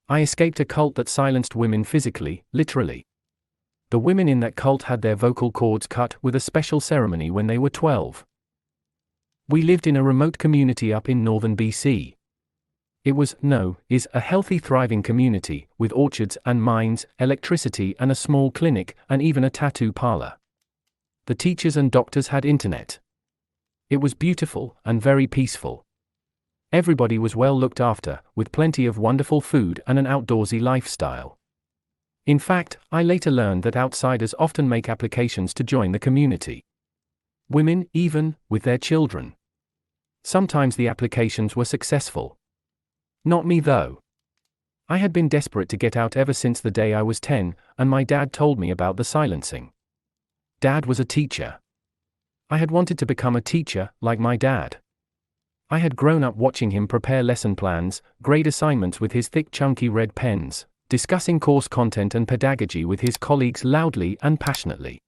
I escaped a cult that silenced women physically, literally. The women in that cult had their vocal cords cut with a special ceremony when they were 12. We lived in a remote community up in northern BC. Is a healthy, thriving community, with orchards and mines, electricity and a small clinic, and even a tattoo parlor. The teachers and doctors had internet. It was beautiful and very peaceful. Everybody was well looked after, with plenty of wonderful food and an outdoorsy lifestyle. In fact, I later learned that outsiders often make applications to join the community. Women, even, with their children. Sometimes the applications were successful. Not me though. I had been desperate to get out ever since the day I was 10, and my dad told me about the silencing. Dad was a teacher. I had wanted to become a teacher, like my dad. I had grown up watching him prepare lesson plans, grade assignments with his thick chunky red pens, discussing course content and pedagogy with his colleagues loudly and passionately.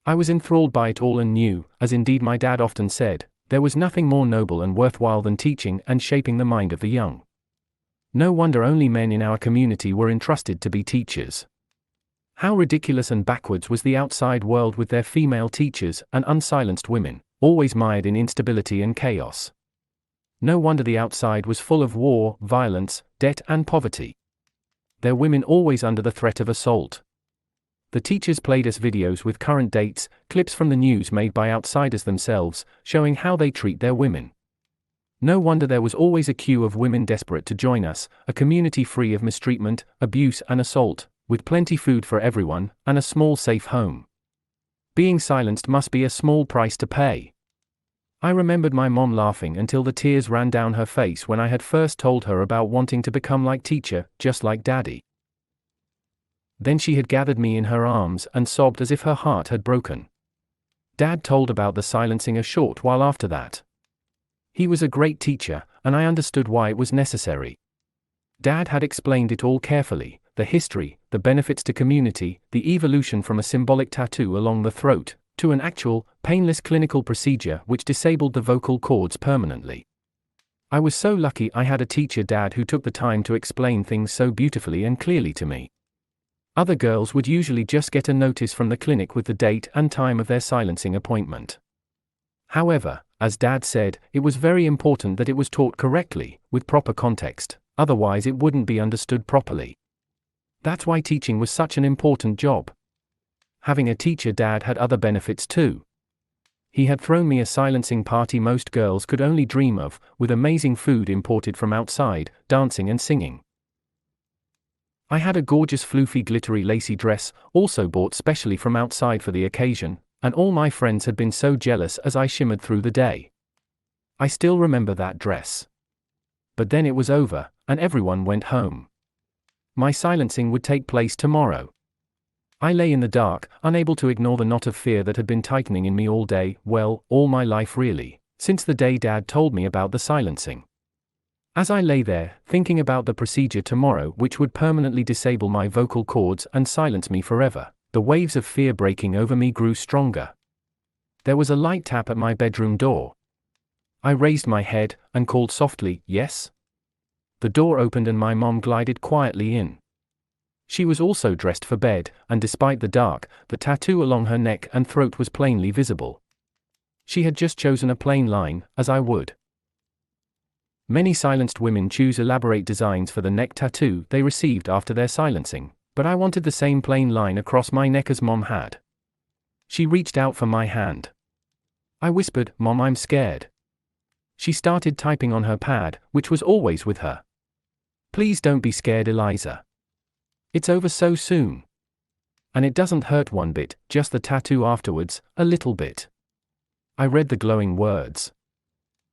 I was enthralled by it all and knew, as indeed my dad often said, there was nothing more noble and worthwhile than teaching and shaping the mind of the young. No wonder only men in our community were entrusted to be teachers. How ridiculous and backwards was the outside world with their female teachers and unsilenced women, always mired in instability and chaos. No wonder the outside was full of war, violence, debt and poverty. Their women always under the threat of assault. The teachers played us videos with current dates, clips from the news made by outsiders themselves, showing how they treat their women. No wonder there was always a queue of women desperate to join us, a community free of mistreatment, abuse and assault, with plenty food for everyone, and a small safe home. Being silenced must be a small price to pay. I remembered my mom laughing until the tears ran down her face when I had first told her about wanting to become like teacher, just like Daddy. Then she had gathered me in her arms and sobbed as if her heart had broken. Dad told about the silencing a short while after that. He was a great teacher, and I understood why it was necessary. Dad had explained it all carefully, the history, the benefits to community, the evolution from a symbolic tattoo along the throat, to an actual, painless clinical procedure which disabled the vocal cords permanently. I was so lucky I had a teacher dad who took the time to explain things so beautifully and clearly to me. Other girls would usually just get a notice from the clinic with the date and time of their silencing appointment. However, as Dad said, it was very important that it was taught correctly, with proper context, otherwise it wouldn't be understood properly. That's why teaching was such an important job. Having a teacher dad had other benefits too. He had thrown me a silencing party most girls could only dream of, with amazing food imported from outside, dancing and singing. I had a gorgeous floofy glittery lacy dress, also bought specially from outside for the occasion, and all my friends had been so jealous as I shimmered through the day. I still remember that dress. But then it was over, and everyone went home. My silencing would take place tomorrow. I lay in the dark, unable to ignore the knot of fear that had been tightening in me all day, well, all my life really, since the day Dad told me about the silencing. As I lay there, thinking about the procedure tomorrow which would permanently disable my vocal cords and silence me forever, the waves of fear breaking over me grew stronger. There was a light tap at my bedroom door. I raised my head and called softly, "Yes?" The door opened and my mom glided quietly in. She was also dressed for bed, and despite the dark, the tattoo along her neck and throat was plainly visible. She had just chosen a plain line, as I would. Many silenced women choose elaborate designs for the neck tattoo they received after their silencing, but I wanted the same plain line across my neck as Mom had. She reached out for my hand. I whispered, "Mom, I'm scared." She started typing on her pad, which was always with her. "Please don't be scared, Eliza. It's over so soon. And it doesn't hurt one bit, just the tattoo afterwards, a little bit." I read the glowing words.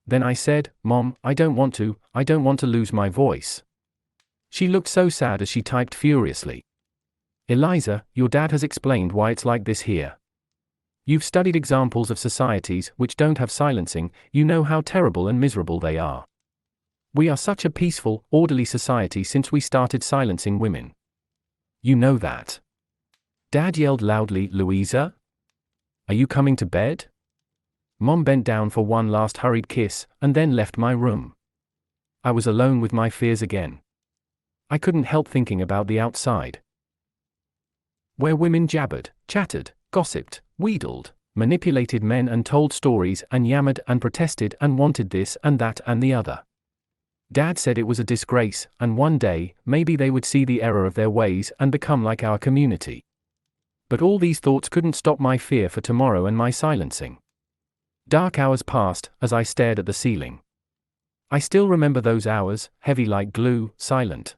Then I said, "Mom, I don't want to lose my voice." She looked so sad as she typed furiously. "Eliza, your dad has explained why it's like this here. You've studied examples of societies which don't have silencing, you know how terrible and miserable they are. We are such a peaceful, orderly society since we started silencing women. You know that." Dad yelled loudly, "Louisa? Are you coming to bed?" Mom bent down for one last hurried kiss, and then left my room. I was alone with my fears again. I couldn't help thinking about the outside, where women jabbered, chattered, gossiped, wheedled, manipulated men and told stories and yammered and protested and wanted this and that and the other. Dad said it was a disgrace, and one day, maybe they would see the error of their ways and become like our community. But all these thoughts couldn't stop my fear for tomorrow and my silencing. Dark hours passed as I stared at the ceiling. I still remember those hours, heavy like glue, silent.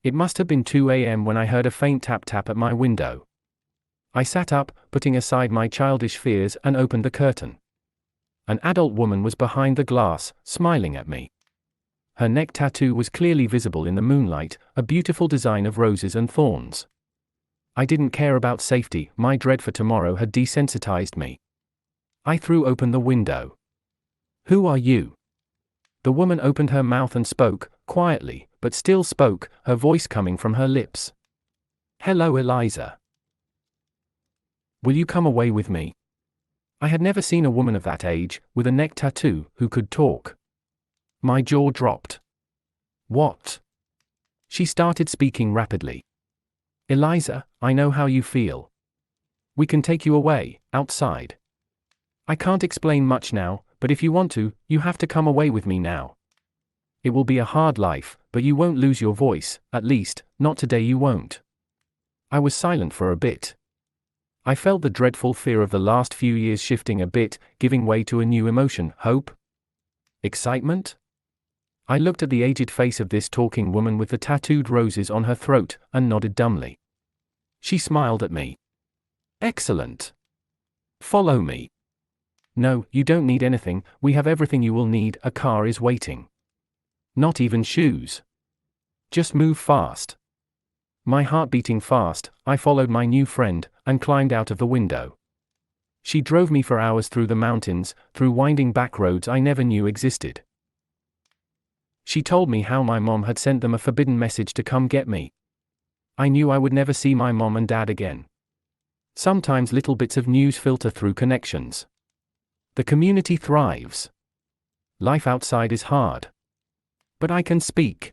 It must have been 2 a.m. when I heard a faint tap-tap at my window. I sat up, putting aside my childish fears, and opened the curtain. An adult woman was behind the glass, smiling at me. Her neck tattoo was clearly visible in the moonlight, a beautiful design of roses and thorns. I didn't care about safety, my dread for tomorrow had desensitized me. I threw open the window. "Who are you?" The woman opened her mouth and spoke, quietly, but still spoke, her voice coming from her lips. "Hello, Eliza. Will you come away with me?" I had never seen a woman of that age, with a neck tattoo, who could talk. My jaw dropped. "What?" She started speaking rapidly. "Eliza, I know how you feel. We can take you away, outside. I can't explain much now, but if you want to, you have to come away with me now. It will be a hard life, but you won't lose your voice, at least, not today you won't." I was silent for a bit. I felt the dreadful fear of the last few years shifting a bit, giving way to a new emotion, hope? Excitement? I looked at the aged face of this talking woman with the tattooed roses on her throat, and nodded dumbly. She smiled at me. "Excellent. Follow me." "No, you don't need anything, we have everything you will need, a car is waiting." "Not even shoes." "Just move fast." My heart beating fast, I followed my new friend, and climbed out of the window. She drove me for hours through the mountains, through winding back roads I never knew existed. She told me how my mom had sent them a forbidden message to come get me. I knew I would never see my mom and dad again. Sometimes little bits of news filter through connections. The community thrives. Life outside is hard. But I can speak.